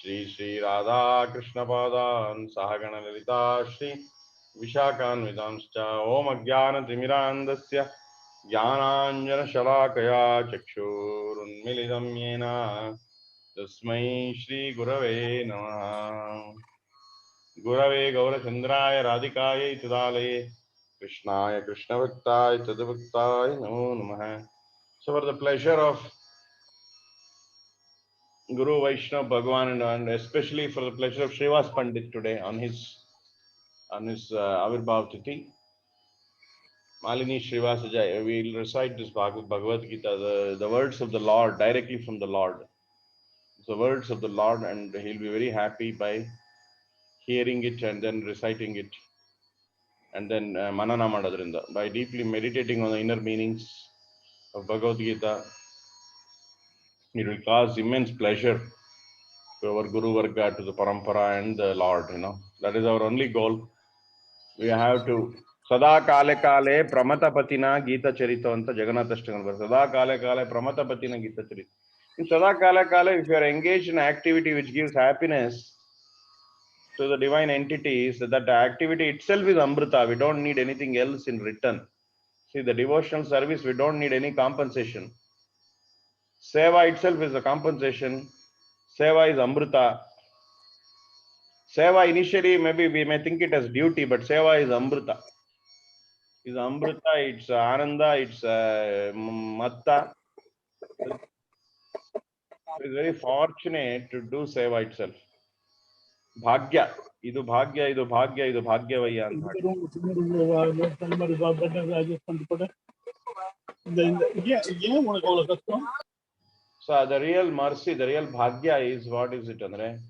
Shri Shri Radha Krishna Padan Sahagana Lalita Shri Vishakan Vidanscha Om Ajnana Timirandasya Jnananjana Shalakaya Chakshurunmilitam Yena Tasmai Shri Gurave Namaha. Gurave Gaurachandraya Radhikaya Tudalaye Krishnaya Krishna Bhaktaya Tadabhaktaya Namo Namaha. So for the pleasure of Guru Vaishnava Bhagavan and especially for the pleasure of Srivas Pandit today on his Avirbhav Tithi, Malini Srivasaja, we will recite this Bhagavad Gita, the words of the Lord directly from the Lord. The words of the Lord, and he'll be very happy by hearing it and then reciting it, and then Manana Madadrinda. By deeply meditating on the inner meanings of Bhagavad Gita, it will cause immense pleasure to our Guru Varga, to the Parampara and the Lord, That is our only goal. We have to Sada Kale Kale Pramatapatina Gita Charita Anta Jagannath Ashtakam. Sada Kale Kale Pramatapatina Gita Charita. In Sada Kale Kale, if you are engaged in activity which gives happiness to the divine entities, that activity itself is Amrita. We don't need anything else in return. See, the devotional service, we don't need any compensation. Seva itself is a compensation. Seva is Amrita. Seva initially, maybe we may think it as duty, but Seva is Amrita. It's Amrita, it's Ananda, it's Matta. It's very fortunate to do Seva itself. Bhagya. Idu Bhagya, Idu Bhagya, Idu Bhagya Vaya. So the real mercy, the real Bhagya is, what is it, Andre?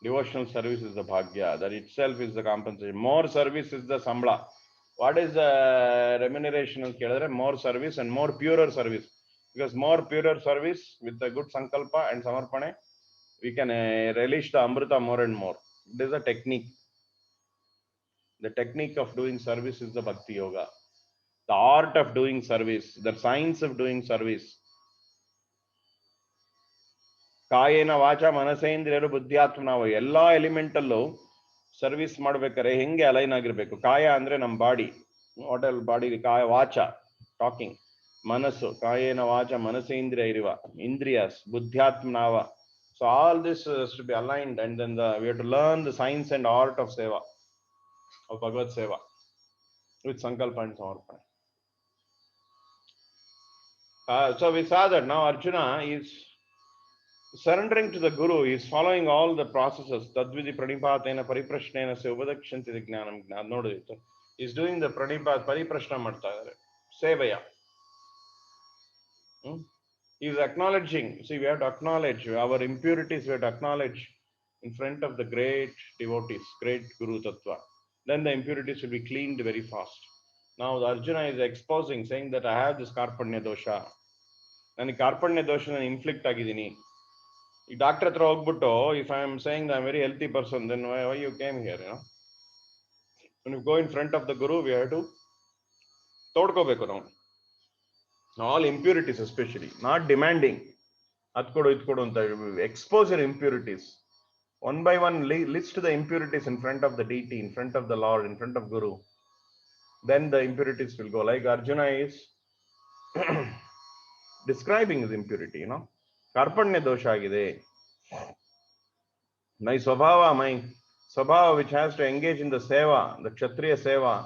Devotional service is the Bhagya. That itself is the compensation. More service is the Sambla. What is the remuneration of Kedare? More service and more purer service. Because more purer service with the good Sankalpa and Samarpane, we can relish the Amrita more and more. It is a technique. The technique of doing service is the Bhakti Yoga. The art of doing service, the science of doing service. Kayena Vacha Manasendriyaru Buddhyatmana. Ella elementallo service madbekare henge align agirbeku. Kaya andre nam body. What else body? Kaya Vacha, talking. Manasu, Kayena Vacha Manasendriya iriva. Indriyas, Buddhyatmana. So all this has to be aligned, and then we have to learn the science and art of Seva, of Bhagavad Seva, with Sankalpa and Samarpana. So we saw that now Arjuna is surrendering to the Guru. He is following all the processes. Tadvidi Pranipatena Pariprashnena Sevadakshanti Jnanam. Nodidito. He is doing the Pariprashna Marta Sevaya. He is acknowledging. See, we have to acknowledge our impurities. We have to acknowledge in front of the great devotees, great Guru Tattva. Then the impurities will be cleaned very fast. Now the Arjuna is exposing, saying that I have this Karpanya dosha. And the Karpanya dosha is inflict agidini. Doctor Hogbutto, if I am saying that I am a very healthy person, then why you came here, When you go in front of the Guru, we have to todkobeku now. All impurities especially, not demanding. Expose your impurities. One by one, list the impurities in front of the deity, in front of the Lord, in front of Guru. Then the impurities will go. Like Arjuna is describing his impurity, Karpanya dosha agide. My Swabhava which has to engage in the Seva, the Kshatriya Seva,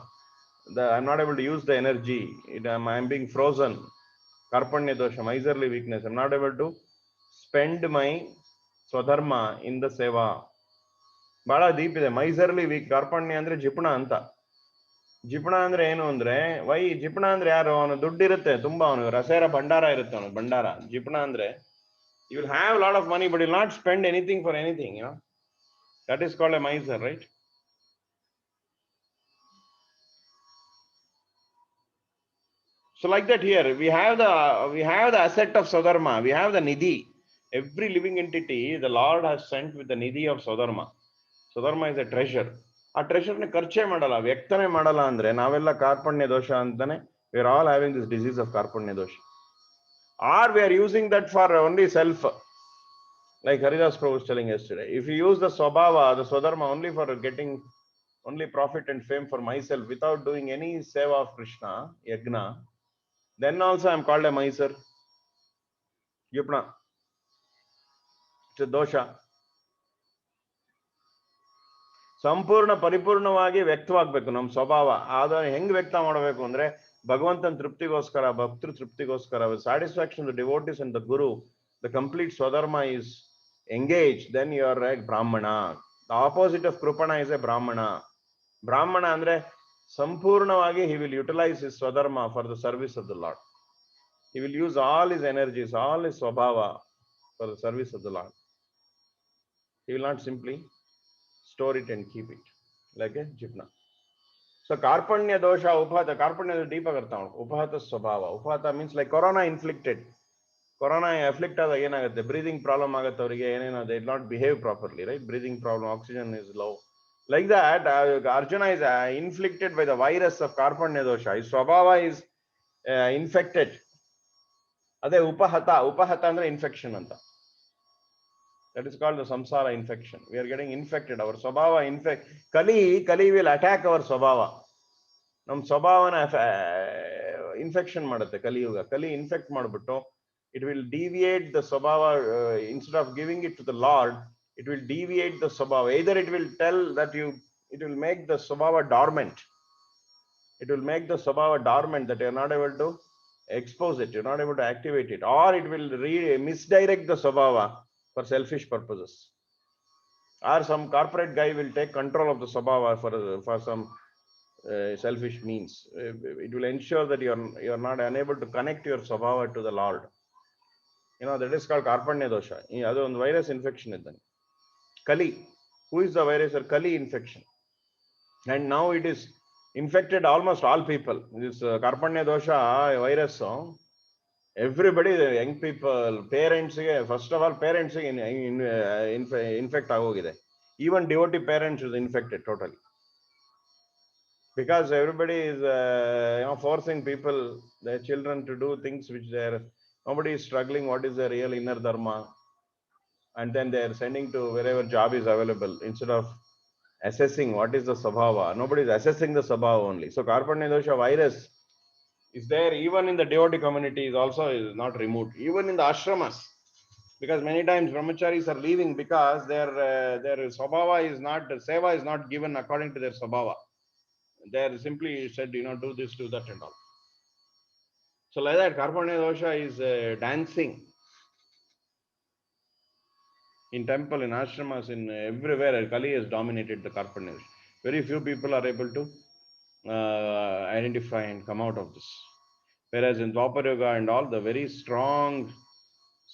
I'm not able to use the energy. I'm being frozen. Karpanya dosha, miserly weakness. I'm not able to spend my Swadharma in the Seva. Bala deep is a miserly weak. Karpanya andre Jipna anta. Jipna andre enu andre, why Jipna andre yaru avanu duddu irutte, tumba avanu rasera bandara irutte avanu bandara. Jipna andre, you will have a lot of money, but you will not spend anything for anything, That is called a miser, right? So like that here, we have the asset of Swadharma, we have the Nidhi. Every living entity, the Lord has sent with the Nidhi of Swadharma. Swadharma is a treasure. A treasure ne karche madala, vyaktane madala andre, navella Karpanya dosha antane, we are all having this disease of Karpanya dosha. Or we are using that for only self. Like Haridas Prabhu was telling yesterday, if you use the Swabhava, the Swadharma only for getting only profit and fame for myself without doing any seva of Krishna, yagna, then also I am called a miser. Yupna. It's a dosha. ಸಂಪೂರ್ಣ ಪರಿಪೂರ್ಣವಾಗಿ ವ್ಯಕ್ತವಾಗಬೇಕು ನಮ್ಮ ಸ್ವಭಾವ. ಅದನ್ನು ಹೆಂಗ್ ವ್ಯಕ್ತ ಮಾಡಬೇಕು ಅಂದ್ರೆ ಭಗವಂತನ ತೃಪ್ತಿಗೋಸ್ಕರ, ಭಕ್ತೃ ತೃಪ್ತಿಗೋಸ್ಕರ, satisfaction the devotees and the guru, the complete ಸ್ವಧರ್ಮ is engage, then you are a brahmana. The opposite of ಕೃಪಣ ಇಸ್ ಎ ಬ್ರಾಹ್ಮಣ. ಬ್ರಾಹ್ಮಣ ಅಂದ್ರೆ ಸಂಪೂರ್ಣವಾಗಿ he will utilize his swadharma for the service of the Lord. He will use all his energies, all his swabhava for the service of the Lord. He will not simply store it and keep it like a jipna. So karpanya dosha upahata, karpanya is deeper karta upahata swabhava. Upahata means like corona inflicted. Corona afflict ಆದಾಗ ಏನಾಗುತ್ತೆ, breathing problem ಆಗುತ್ತೆ ಅವರಿಗೆ, ಏನೇನೋ they did not behave properly, right? Breathing problem, oxygen is low. Like that, Arjuna is inflicted by the virus of karpanya dosha. His swabhava is infected. ಅದೇ ಉಪಹತ. ಉಪಹತ ಅಂದ್ರೆ infection ಅಂತ. That is called the samsara infection. We are getting infected. Our swabhava infect. Kali will attack our swabhava. ನಮ್ಮ ಸ್ವಭಾವನ infection ಮಾಡುತ್ತೆ ಕಲಿಯುಗ. ಕಲಿ infect ಮಾಡಿಬಿಟ್ಟು it will deviate the swabhava. Instead of giving it to the Lord, it will deviate the swabhava. Either it will tell that it will make the swabhava dormant. It will make the swabhava dormant, that you are not able to expose it, you are not able to activate it, or it will misdirect the swabhava for selfish purposes. Or some corporate guy will take control of the swabhava for some selfish means. It will ensure that you are not unable to connect your swabhava to the Lord. That is called karpanya dosha. Adu ಒಂದು virus infection ಇದ್ದಂಗೆ. Kali. Who is the virus? Or Kali infection. And now it is infected almost all people. This karpanya dosha virus, everybody, the young people, parents, first of all parents infect ಆಗೋಗಿದೆ. Even devotee parents is infected totally. Because everybody is forcing people, their children, to do things which nobody is struggling what is their real inner dharma, and then they are sending to wherever job is available instead of assessing what is the sabhava. Nobody is assessing the sabhava only. So karpanya dosha virus is there even in the devotee community, is also is not removed, even in the ashramas, because many times brahmacharis are leaving because their sabhava is not, seva is not given according to their sabhava. They are simply said, do this, do that and all. So like that, karpanya dosha is dancing in temple, in ashramas, in everywhere. Kali has dominated the karpanya dosha. Very few people are able to identify and come out of this. Whereas in Dwapar Yoga and all, the very strong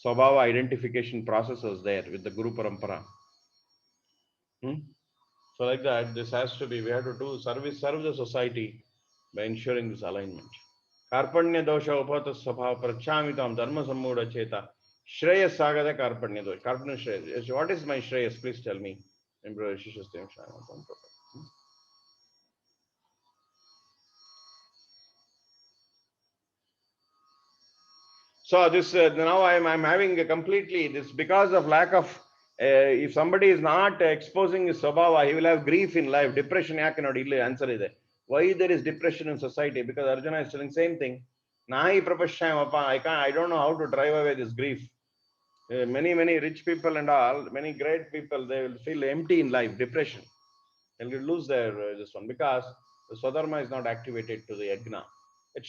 Swabhava identification process was there with the Guru Parampara. So like that, this has to be, we have to do serve the society by ensuring this alignment. Karpanya dosha upata svabhava prachamitam dharma sammudha cheta shreyas sagada karpanya dosha. Karpanya shreyas. What is my shreyas? Please tell me. So this now I'm having a completely this, because of lack of if somebody is not exposing his swabhava, he will have grief in life. Depression ಯಾಕೆ ನೋಡಿ ಇಲ್ಲಿ answer ಇದೆ. Why there is depression in society? Because Arjuna is telling same thing. Nahi prapashyamapa, I don't know how to drive away this grief. Many rich people and all, many great people, they will feel empty in life, depression. They will lose their this one, because the swadharma is not activated to the yajna.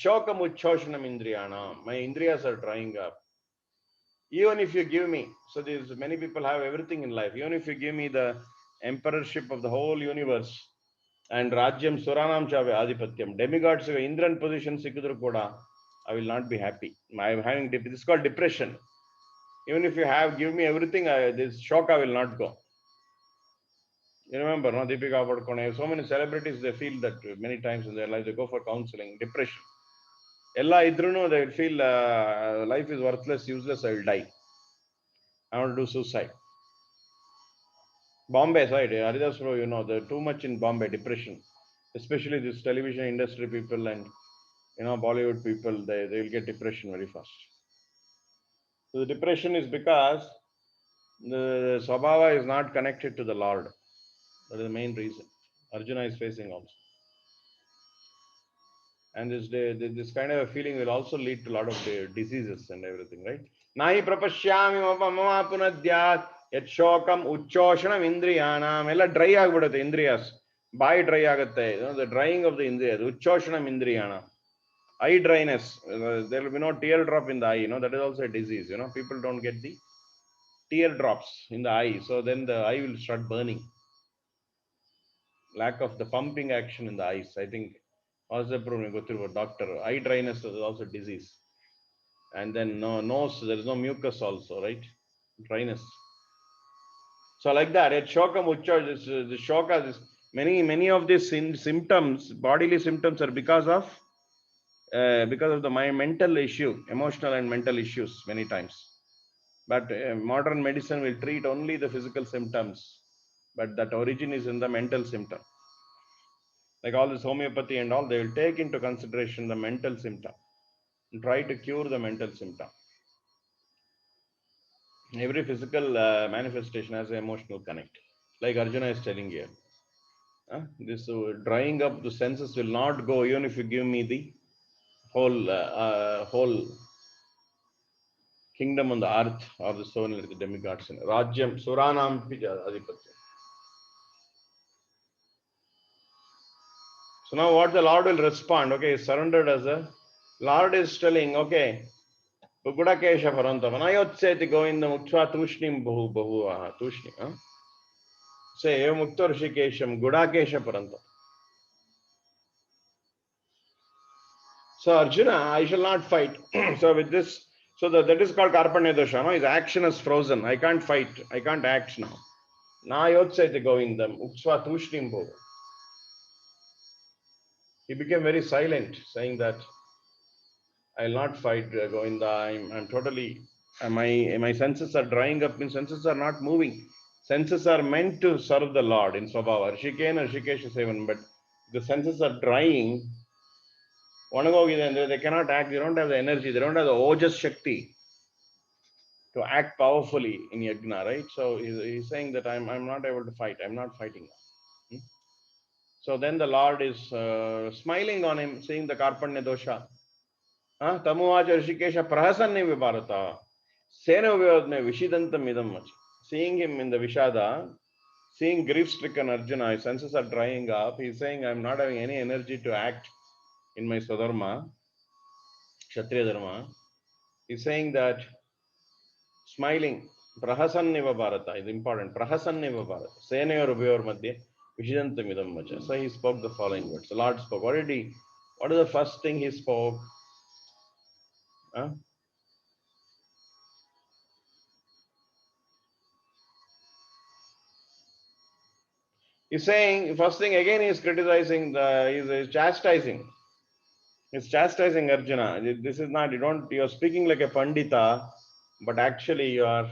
Shokam uchoshanam indriyana. My indriyas are drying up. Even if you give me, so there's many people have everything in life. Even if you give me the emperorship of the whole universe and Rajyam Suranam Chave Adhipatyam, demigods, Indran position Sikudru Koda, I will not be happy. I'm having this is called depression. Even if you give me everything, this shoka will not go. You remember, no, Deepika Padukone, so many celebrities, they feel that many times in their life, they go for counseling, depression. Ella idruno, they will feel life is worthless, useless, I will die. I want to do suicide. Bombay side, Haridas, they're too much in Bombay, depression. Especially this television industry people and Bollywood people, they will get depression very fast. So the depression is because The Swabhava is not connected to the Lord. That is the main reason. Arjuna is facing also. And this kind of a feeling will also lead to a lot of diseases and everything, right? Nahi prapashyami mama punadyat yat shokam uchchoshanam indriyanam ella dry agbidutte indriyas. Bai dry agutte. The drying of the indriyas. Uchchoshanam indriyanam. Eye dryness. There will be no teardrop in the eye. That is also a disease. People don't get the teardrops in the eye. So then the eye will start burning. Lack of the pumping action in the eyes. I think also go through a doctor. Eye dryness is also disease. And then nose, there is no mucus also, right? Dryness. So like that, at shoka mucha, the shoka, many of these symptoms, bodily symptoms, are because of the mental issue, emotional and mental issues many times. But modern medicine will treat only the physical symptoms, but that origin is in the mental symptom. Like all this homeopathy and all, they will take into consideration the mental symptom and try to cure the mental symptom. Every physical manifestation has an emotional connect. Like Arjuna is telling here. This drying up the senses will not go even if you give me the whole kingdom on the earth or the soul and the demigods. Rajyam Suranam Adipatya. So now what the Lord will respond, okay, surrendered as a Lord is telling, okay, Gudakesha Paranta, Vanayotseti Govindam Uksha Tushnim Bahu Tushni. Say, Mukta Rishikesham, Gudakesha Paranta. So Arjuna, I shall not fight. So with this, so that is called Karpanya dosha. His action is frozen. I can't fight. I can't act now. Na yotsete Govindam, Uksva Tushnim Bhova. He became very silent, saying that I'll not fight Govinda. I'm totally, my senses are drying up. My senses are not moving. Senses are meant to serve the Lord in Swabhava. Rishikena, Rishikesha Sevan, but the senses are drying. They cannot act. They don't have the energy. They don't have the Ojas Shakti to act powerfully in yajna, right? So he's saying that I'm not able to fight. I'm not fighting. So then the Lord is smiling on him, seeing the Karpanya dosha. Tamuvacha Rishikesha Prahasanni Vibharata. Sena Vyodne Vishidantam Idam Mach. Seeing him in the Vishada, seeing grief-stricken Arjuna, his senses are drying up. He's saying, I'm not having any energy to act in my Swadharma, Kshatriya Dharma. He's saying that smiling, Prahasanneva Bharata is important. Prahasanneva Bharata. Senayor Ubhayor Madhya Vishidantam Idam Macha. So he spoke the following words. The Lord spoke. What is the first thing he spoke? He's saying, first thing again, he's criticizing, he's chastising. He's chastising Arjuna. This is not, you're speaking like a Pandita, but actually you're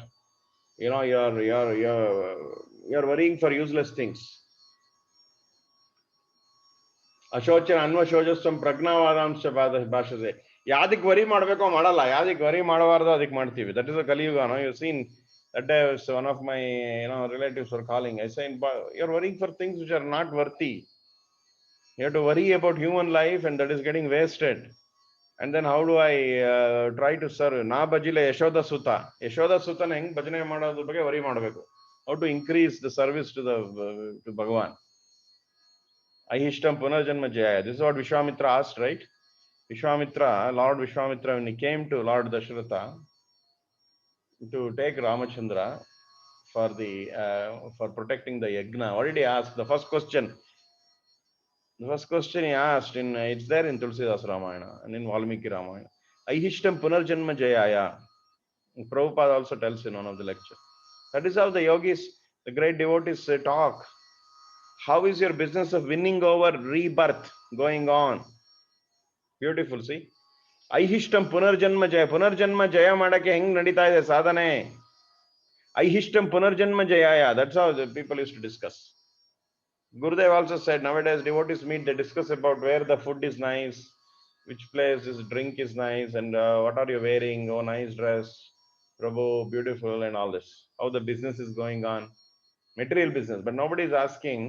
worrying for useless things. Ashochan Anvashojastam Pragnavadamsha Bhashase. Yadik worry madbeko madala, yadik worry madavarda adik madtivi. That is a Kali Yuga, no? You've seen that day one of my relatives were calling. I said, you're worrying for things which are not worthy. You have to worry about human life and that is getting wasted. And then how do I try to serve? Na bajile Yashoda Sutta. Yashoda Sutta heng bhajane madodu ಬಗ್ಗೆ worry ಮಾಡಬೇಕು. How to increase the service to Bhagavan. Ahishtam punarjanma jaya. This is what Vishwamitra asked, right? Lord Vishwamitra, when he came to Lord Dasharatha to take Ramachandra for protecting the yajna, what did he ask? The first question he asked, it's there in Tulsidas Ramayana and in Valmiki Ramayana. Ahishtam punarjanma jayaya. Prabhupada also tells in one of the lectures. That is how the yogis, the great devotees talk. How is your business of winning over rebirth going on? Beautiful, see? Ahishtam punarjanma jaya. Punarjanma jaya madake heng nadita ide sadhane. Ahishtam punarjanma jayaya. That's how the people used to discuss. Gurudev also said, nowadays devotees meet, they discuss about where the food is nice, which place this drink is nice, and what are you wearing? Oh, nice dress. Prabhu, beautiful, and all this. how the business is going on, material business. But nobody is asking,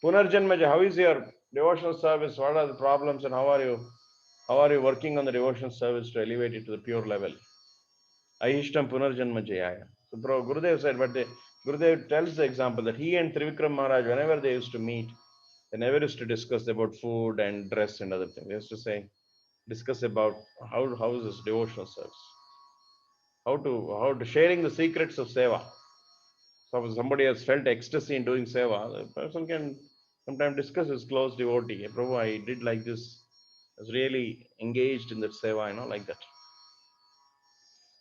Punarjanmaja, how is your devotional service? What are the problems and how are you working on the devotional service to elevate it to the pure level? Ahishtam Punarjanmajaya. So Gurudev said, but Gurudev tells the example that he and Trivikram Maharaj, whenever they used to meet, they never used to discuss about food and dress and other things. They used to discuss about how is this devotional service, how to sharing the secrets of seva. So if somebody has felt ecstasy in doing seva, the person can sometimes discuss his close devotee. Hey, Prabhu, I did like this. I was really engaged in that seva, like that.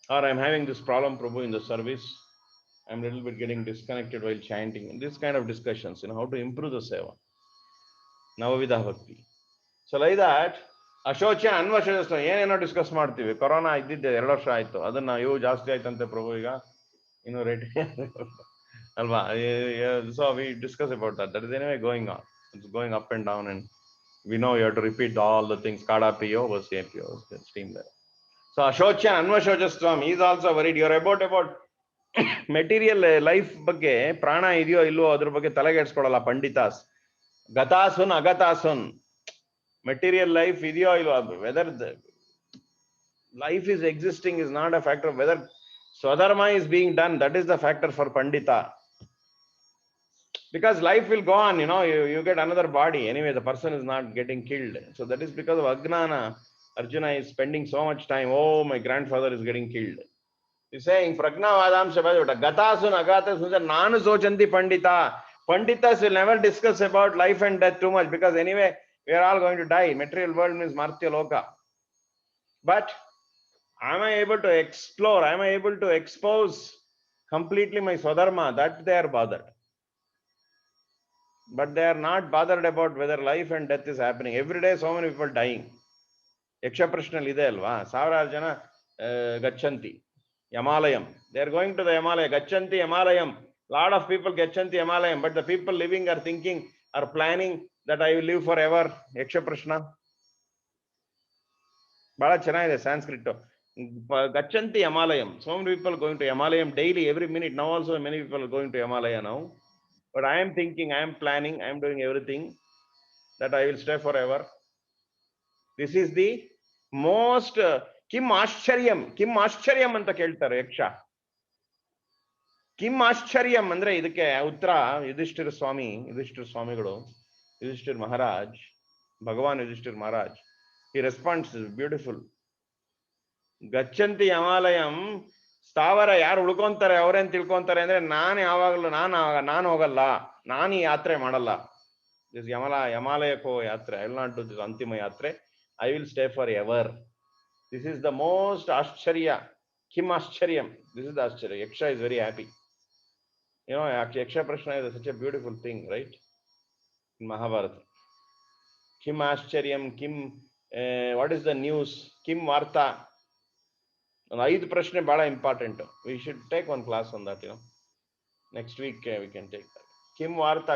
Or I'm having this problem, Prabhu, in the service. I'm a little bit getting disconnected while chanting. And this kind of discussions, how to improve the seva. Navavidha Bhakti. So like that, ಅಶೋಚ ಅನ್ವಶೋಚ ಏನೇನೋ discuss ಮಾಡ್ತೀವಿ. Corona ಇದ್ದಿದ್ದೆ 2 ವರ್ಷ ಆಯ್ತು, ಅದನ್ನ ಜಾಸ್ತಿ ಆಯ್ತಂತೆ ಪ್ರಭು ಈಗ ಇನ್ನು ರೇಟ್ ಅಲ್ವಾ. So we discuss about that. That is anyway going on. It's going up and down, and we know you have to repeat all the things. Kada piyo was APO was steam there. So Ashochan Anvashocastram is also worried. You're about material life ಬಗ್ಗೆ ಪ್ರಾಣ ಇದೆಯೋ ಇಲ್ವೋ ಅದ್ರ ಬಗ್ಗೆ ತಲೆಗೆಡ್ಸ್ಕೊಡಲ್ಲ ಪಂಡಿತಾಸ್. ಗತಾಸುನ್ ಅಗತಾಸುನ್, material life ಇದೆಯೋ ಇಲ್ವೋ, whether the life is existing is not a factor. Whether swadharma is being done, that is the factor for pandita. Because life will go on, you get another body. Anyway, the person is not getting killed. So that is because of Ajnana. Arjuna is spending so much time, oh, my grandfather is getting killed. He's saying, Pragnavadam Shabhajota, Gatasun Agatasun, Nanu Sochanti Pandita. Panditas will never discuss about life and death too much, because anyway, we are all going to die. Material world means Martya Loka. But am I able to explore? Am I able to expose completely my Swadharma? That they are bothered. But they are not bothered about whether life and death is happening. Every day, so many people dying. Yaksha Prashnal ide alva. Savaraja jana gachanti Yamalayam. They are going to the Himalaya. Gachanti Yamalayam. Lot of people gachanti Yamalayam. But the people living are thinking, are planning that I will live forever. Yaksha Prashna. ಬಹಳ ಚೆನ್ನಾಗಿದೆ Sanskrit. Gachanti Yamalayam. So many people going to Yamalayam daily, every minute. Now also many people are going to Himalaya now. But I am thinking, I am planning, I am doing everything that I will stay forever. This is the most Kim Ashcharyam anta keltare yaksha. Kim Ashcharyam andre ಇದಕ್ಕೆ ಉತ್ತರ ಯುಧಿಷ್ಠಿರ ಸ್ವಾಮಿಗಳು, ಯುಧಿಷ್ಠಿರ ಮಹಾರಾಜ್, ಭಗವಾನ್ Yudhishthira Maharaj, he responds beautiful. ಗಚ್ಚಂತಿ ಯಮಾಲಯಂ, ಸ್ಥಾವರ ಯಾರು ಉಳ್ಕೊಂತಾರೆ ಅವ್ರೇನ್ ತಿಳ್ಕೊಂತಾರೆ ಅಂದ್ರೆ ನಾನು ಯಾವಾಗಲೂ ನಾನು ಹೋಗಲ್ಲ, ನಾನು ಈ ಯಾತ್ರೆ ಮಾಡಲ್ಲ. ದಿಸ್ ಯಮಾಲಯಕ್ಕೋ ಯಾತ್ರೆ, I will not do this ಅಂತಿಮ ಯಾತ್ರೆ, I will stay for ever. This is the most ಆಶ್ಚರ್ಯ. ಕಿಮ್ ಆಶ್ಚರ್ಯಂ, ದಿಸ್ ಇಸ್ ದ ಆಶ್ಚರ್ಯ. ಯಕ್ಷ ಇಸ್ ವೆರಿ ಹ್ಯಾಪಿ. ಯಕ್ಷ ಪ್ರಶ್ನ is such a beautiful thing, right? In Mahabharata. Kim ಆಶ್ಚರ್ಯಂ, ಕಿಮ್ what is the news, ಕಿಮ್ ವಾರ್ತಾ. ಒಂದು 5 ಪ್ರಶ್ನೆ ಬಹಳ important. We should take one class on that, next week we can take that. Kim Varta